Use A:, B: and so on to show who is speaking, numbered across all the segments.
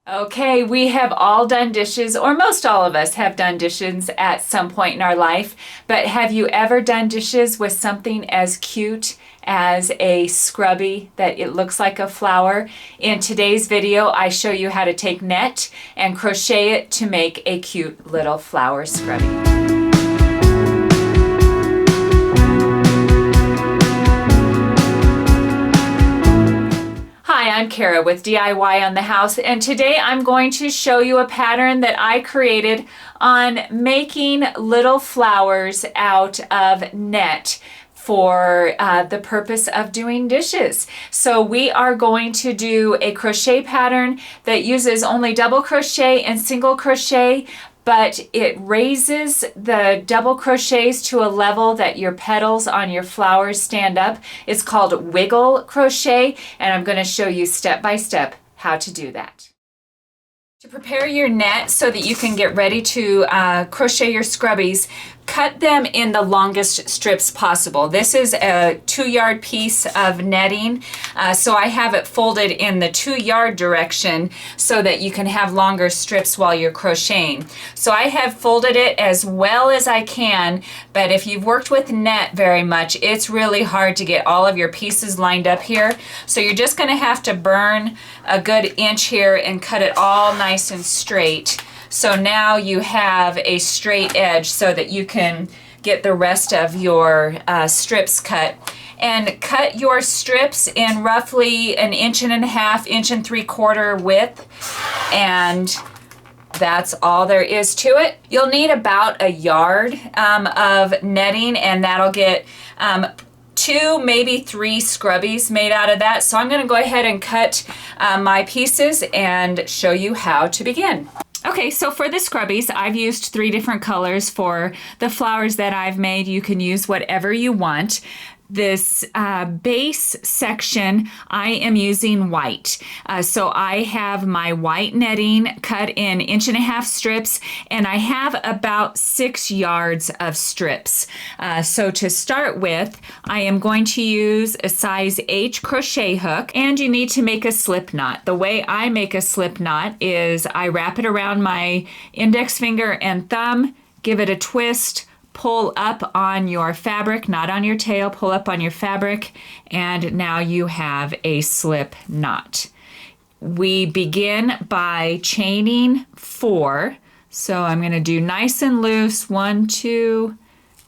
A: Okay, we have all done dishes, or most all of us have done dishes at some point in our life, but have you ever done dishes with something as cute as a scrubby that it looks like a flower? In today's video, I show you how to take net and crochet it to make a cute little flower scrubby. Hi, I'm Kara with DIY on the House, and today I'm going to show you a pattern that I created on making little flowers out of net for the purpose of doing dishes. So we are going to do a crochet pattern that uses only double crochet and single crochet, but it raises the double crochets to a level that your petals on your flowers stand up. It's called wiggle crochet, and I'm going to show you step by step how to do that. To prepare your net so that you can get ready to crochet your scrubbies, cut them in the longest strips possible. This is a 2-yard piece of netting, so I have it folded in the 2-yard direction so that you can have longer strips while you're crocheting. So I have folded it as well as I can, but if you've worked with net very much, it's really hard to get all of your pieces lined up here. So you're just going to have to burn a good inch here and cut it all nice and straight. So now you have a straight edge so that you can get the rest of your strips cut. And cut your strips in roughly 1.5 inches, 1 3/4 width. And that's all there is to it. You'll need about 1 yard of netting, and that'll get 2, maybe 3 scrubbies made out of that. So I'm going to go ahead and cut my pieces and show you how to begin. Okay, so for the scrubbies, I've used 3 different colors for the flowers that I've made. You can use whatever you want. This base section, I am using white. So I have my white netting cut in 1.5 inch strips, and I have about 6 yards of strips. So to start with, I am going to use a size H crochet hook, and you need to make a slip knot. The way I make a slip knot is I wrap it around my index finger and thumb, give it a twist, pull up on your fabric, not on your tail, pull up on your fabric, and now you have a slip knot. We begin by chaining 4. So I'm going to do nice and loose, 1, 2,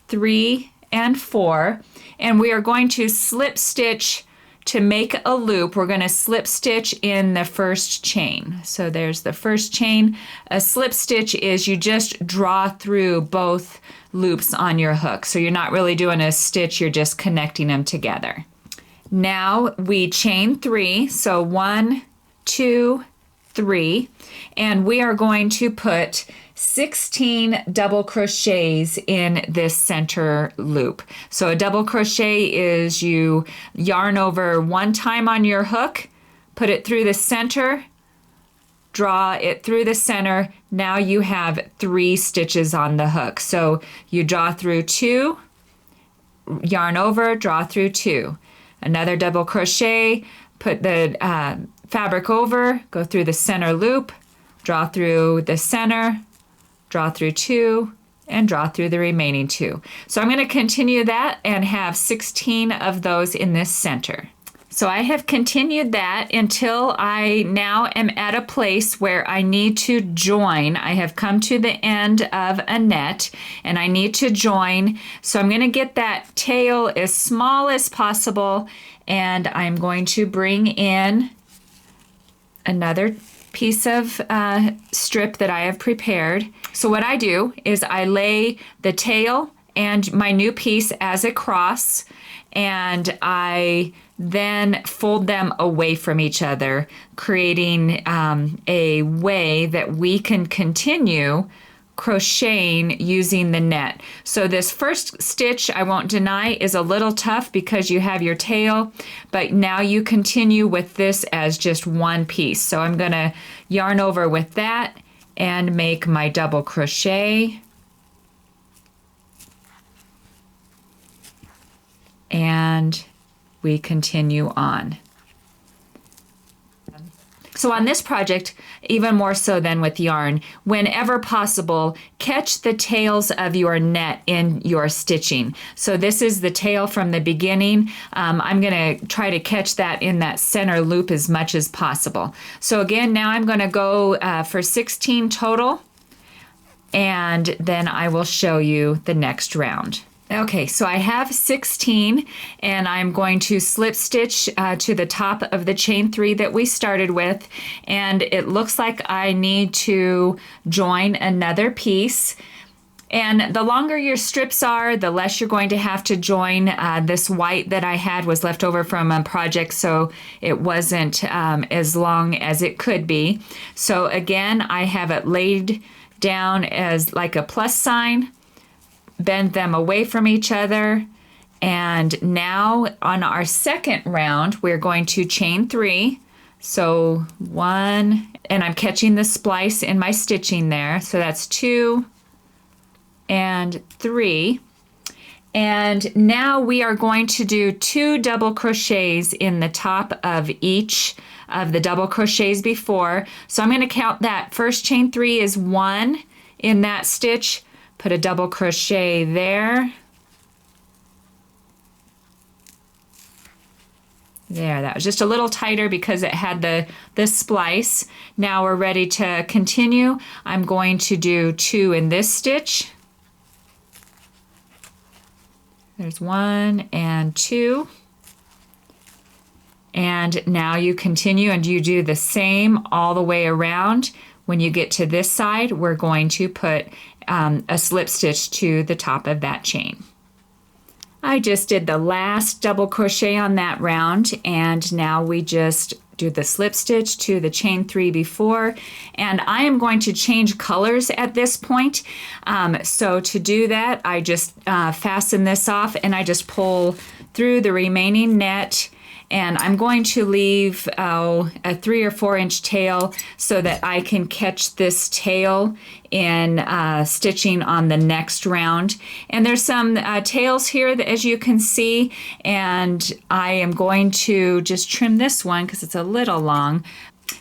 A: 3, and 4. And we are going to slip stitch to make a loop. We're going to slip stitch in the first chain. So there's the first chain. A slip stitch is you just draw through both loops on your hook. So you're not really doing a stitch, you're just connecting them together. Now we chain 3. So 1, 2, 3. And we are going to put 16 double crochets in this center loop. So a double crochet is you yarn over 1 time on your hook, put it through the center, draw it through the center. Now you have 3 stitches on the hook. So you draw through 2, yarn over, draw through 2. Another double crochet, put the fabric over, go through the center loop, draw through the center, draw through 2, and draw through the remaining 2. So I'm going to continue that and have 16 of those in this center. So I have continued that until I now am at a place where I need to join. I have come to the end of a net and I need to join. So I'm going to get that tail as small as possible, and I'm going to bring in another piece of strip that I have prepared. So what I do is I lay the tail and my new piece as a cross, and I then fold them away from each other, creating a way that we can continue crocheting using the net. So this first stitch, I won't deny, is a little tough because you have your tail, but now you continue with this as just one piece. So I'm going to yarn over with that and make my double crochet. And we continue on. So on this project, even more so than with yarn, whenever possible, catch the tails of your net in your stitching. So this is the tail from the beginning. I'm going to try to catch that in that center loop as much as possible. So again, now I'm going to go for 16 total, and then I will show you the next round. Okay, so I have 16, and I'm going to slip stitch to the top of the chain 3 that we started with, and it looks like I need to join another piece. And the longer your strips are, the less you're going to have to join. This white that I had was left over from a project, so it wasn't as long as it could be. So again, I have it laid down as like a plus sign, bend them away from each other, and now on our second round we're going to chain 3. So 1, and I'm catching the splice in my stitching there, so that's 2 and 3. And now we are going to do 2 double crochets in the top of each of the double crochets before. So I'm going to count that first chain 3 is 1 in that stitch. Put a double crochet there. There, that was just a little tighter because it had the splice. Now we're ready to continue. I'm going to do 2 in this stitch. There's 1 and 2. And now you continue and you do the same all the way around. When you get to this side, we're going to put a slip stitch to the top of that chain. I just did the last double crochet on that round, and now we just do the slip stitch to the chain 3 before, and I am going to change colors at this point. So to do that, I just fasten this off and I just pull through the remaining net. And I'm going to leave a 3 or 4 inch tail so that I can catch this tail in stitching on the next round. And there's some tails here that, as you can see, and I am going to just trim this one because it's a little long,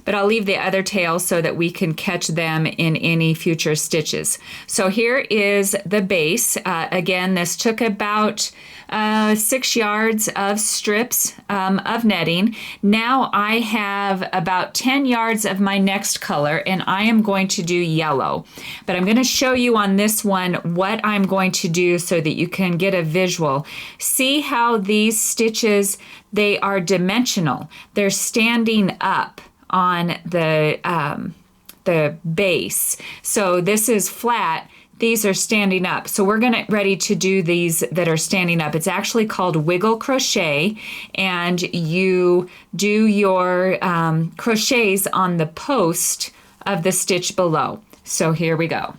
A: but I'll leave the other tails so that we can catch them in any future stitches. So here is the base. Again, this took about 6 yards of strips of netting. Now I have about 10 yards of my next color, and I am going to do yellow. But I'm going to show you on this one what I'm going to do so that you can get a visual. See how these stitches, they are dimensional. They're standing up on the base. So this is flat. These are standing up. So we're ready to do these that are standing up. It's actually called wiggle crochet, and you do your crochets on the post of the stitch below. So here we go.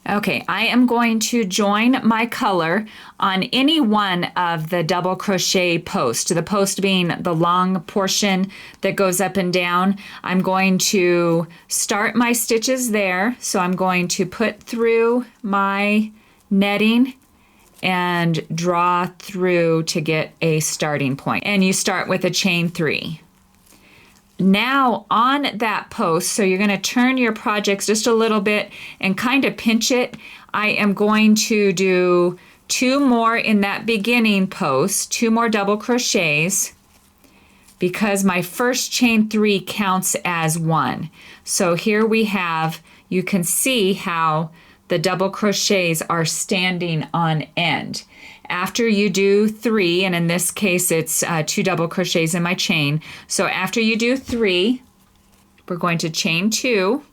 A: Okay, I am going to join my color on any one of the double crochet posts, the post being the long portion that goes up and down. I'm going to start my stitches there. So I'm going to put through my netting and draw through to get a starting point. And you start with a chain 3. Now on that post, so you're going to turn your projects just a little bit and kind of pinch it. I am going to do 2 more in that beginning post, 2 more double crochets, because my first chain 3 counts as 1. So here we have, you can see how the double crochets are standing on end. After you do 3, and in this case it's 2 double crochets in my chain, so after you do 3, we're going to chain 2.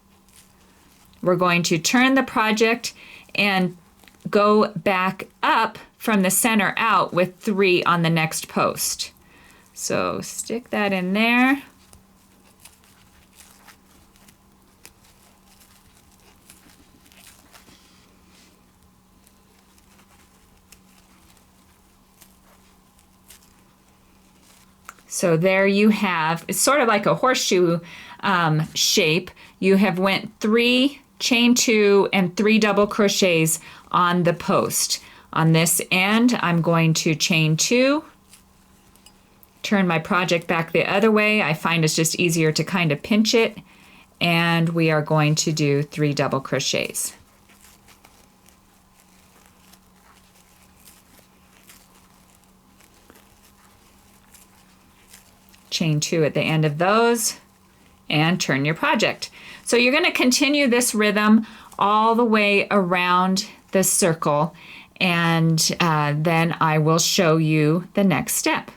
A: We're going to turn the project and go back up from the center out with 3 on the next post. So stick that in there. So there you have, it's sort of like a horseshoe shape. You have went 3, chain 2, and 3 double crochets on the post. On this end, I'm going to chain 2, turn my project back the other way. I find it's just easier to kind of pinch it. And we are going to do 3 double crochets. Chain 2 at the end of those and turn your project. So you're going to continue this rhythm all the way around the circle, and then I will show you the next step.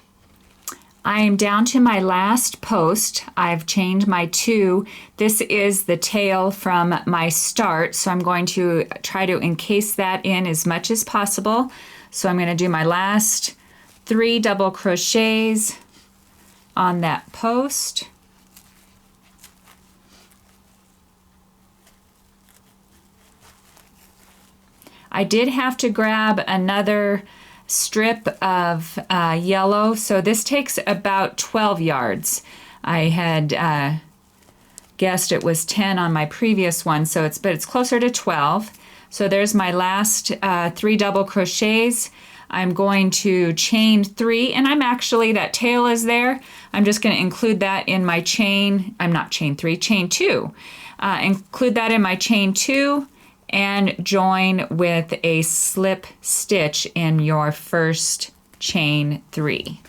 A: I am down to my last post. I've chained my 2. This is the tail from my start, so I'm going to try to encase that in as much as possible. So I'm going to do my last 3 double crochets on that post. I did have to grab another strip of yellow, so this takes about 12 yards. I had guessed it was 10 on my previous one, but it's closer to 12. So there's my last 3 double crochets. I'm going to chain 3, and that tail is there. I'm just going to include that in my chain. I'm not chain 3, chain 2. Include that in my chain 2 and join with a slip stitch in your first chain 3.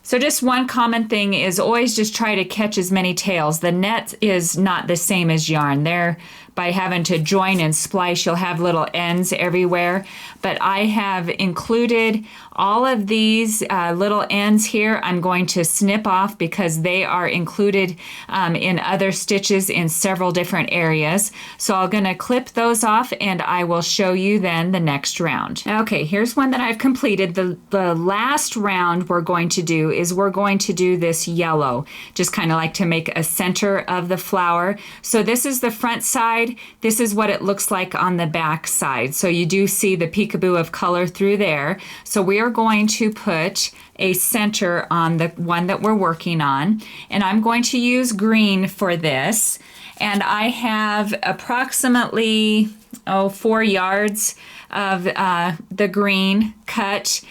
A: So just one common thing is always just try to catch as many tails. The net is not the same as yarn. There, by having to join and splice, you'll have little ends everywhere. But I have included all of these little ends here. I'm going to snip off because they are included in other stitches in several different areas. So I'm going to clip those off and I will show you then the next round. Okay, here's one that I've completed. The last round we're going to do this yellow, just kind of like to make a center of the flower. So this is the front side. This is what it looks like on the back side. So you do see the peekaboo of color through there. So we are going to put a center on the one that we're working on. And I'm going to use green for this. And I have approximately 4 yards of the green cut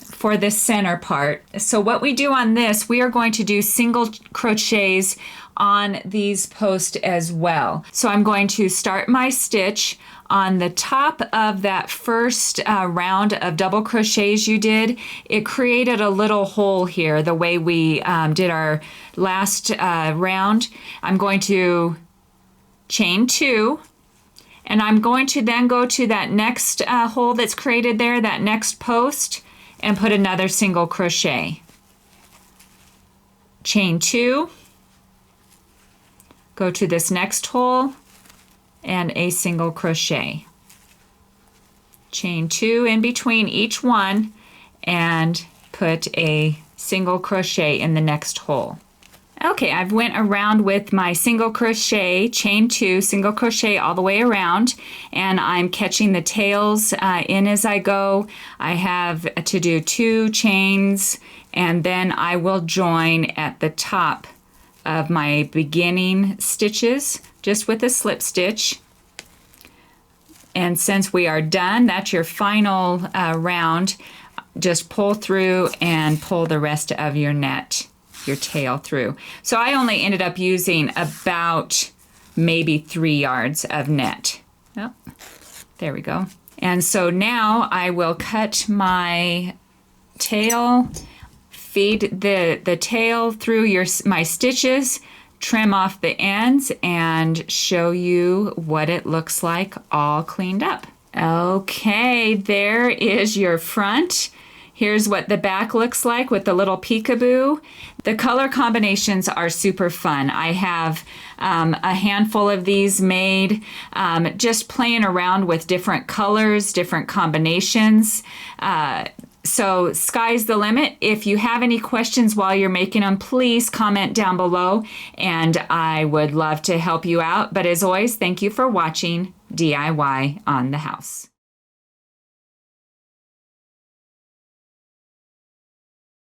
A: for the center part. So what we do on this, we are going to do single crochets on these posts as well. So I'm going to start my stitch on the top of that first round of double crochets you did. It created a little hole here the way we did our last round. I'm going to chain 2, and I'm going to then go to that next hole that's created there, that next post, and put another single crochet. Chain 2, go to this next hole and a single crochet. Chain 2 in between each one and put a single crochet in the next hole. Okay, I've went around with my single crochet, chain 2, single crochet all the way around, and I'm catching the tails in as I go. I have to do 2 chains, and then I will join at the top of my beginning stitches just with a slip stitch. And since we are done, that's your final round, just pull through and pull the rest of your net, your tail through. So I only ended up using about maybe 3 yards of net. Oh, there we go. And so now I will cut my tail, feed the tail through my stitches, trim off the ends, and show you what it looks like all cleaned up. Okay, there is your front. Here's what the back looks like with the little peekaboo. The color combinations are super fun. I have a handful of these made, just playing around with different colors, different combinations. So sky's the limit. If you have any questions while you're making them, please comment down below and I would love to help you out. But as always, thank you for watching DIY on the House.